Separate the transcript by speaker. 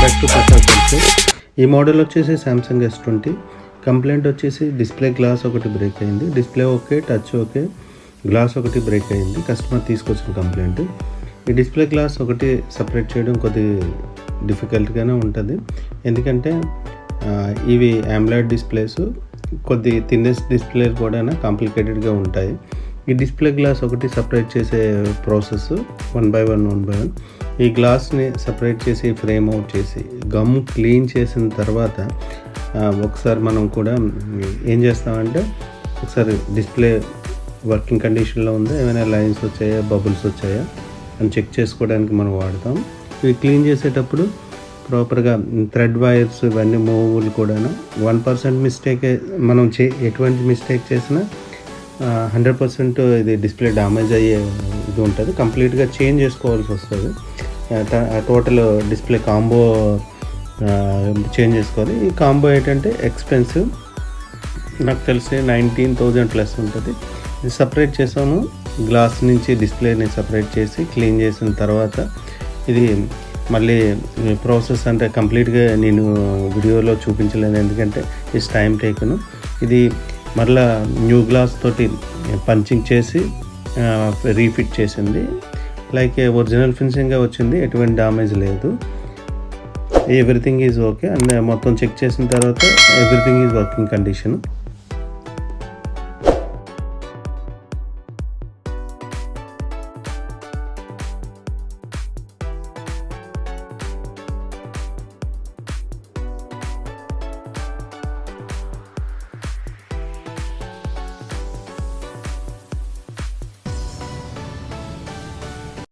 Speaker 1: Back to Prasad self. ఈ model వచ్చేసి Samsung S20. Complaint వచ్చేసి డిస్ప్లే గ్లాస్ ఒకటి బ్రేక్ అయింది. Display okay, touch okay, glass ఒకటి బ్రేక్ అయింది. కస్టమర్ తీసుకొచ్చిన కంప్లైంట్. ఈ డిస్ప్లే గ్లాస్ ఒకటి సపరేట్ చేయడం కొద్ది డిఫికల్ట్గానే ఉంటుంది. ఎందుకంటే ఇవి AMOLED డిస్ప్లేస్, కొద్ది థిన్నెస్ డిస్ప్లే కూడా కాంప్లికేటెడ్గా ఉంటాయి. ఈ డిస్ప్లే గ్లాస్ ఒకటి సపరేట్ చేసే ప్రాసెస్ వన్ బై వన్. ఈ గ్లాస్ని సపరేట్ చేసి ఫ్రేమ్ అవుట్ చేసి గమ్ క్లీన్ చేసిన తర్వాత ఒకసారి మనం కూడా ఏం చేస్తామంటే ఒకసారి డిస్ప్లే వర్కింగ్ కండిషన్లో ఉందా, ఏమైనా లైన్స్ వచ్చాయా, బబుల్స్ వచ్చాయా అని చెక్ చేసుకోవడానికి మనం వాడతాం. ఇవి క్లీన్ చేసేటప్పుడు ప్రాపర్గా థ్రెడ్ వైర్స్ ఇవన్నీ మూవులు కూడా 1% మిస్టేక్ మనం ఎటువంటి మిస్టేక్ చేసినా 100% ఇది డిస్ప్లే డ్యామేజ్ అయ్యే ఇది ఉంటుంది. కంప్లీట్గా చేంజ్ చేసుకోవాల్సి వస్తుంది. టోటల్ డిస్ప్లే కాంబో చేంజ్ చేసుకోవాలి. ఈ కాంబో ఏంటంటే ఎక్స్పెన్సివ్, నాకు తెలిసి 19,000 ప్లస్ ఉంటుంది. ఇది సపరేట్ చేసాము. గ్లాస్ నుంచి డిస్ప్లేని సపరేట్ చేసి క్లీన్ చేసిన తర్వాత ఇది మళ్ళీ ప్రాసెస్ అంటే కంప్లీట్గా నేను వీడియోలో చూపించలేను, ఎందుకంటే ఇట్స్ టైం టేకను. ఇది మళ్ళీ న్యూ గ్లాస్ తోటి పంచింగ్ చేసి రీఫిట్ చేసింది. లైక్ ఒరిజినల్ ఫినిషింగ్గా వచ్చింది, ఎటువంటి డ్యామేజ్ లేదు. Everything is okay. అండ్ మొత్తం చెక్ చేసిన తర్వాత ఎవ్రీథింగ్ ఈజ్ వర్కింగ్ కండిషన్.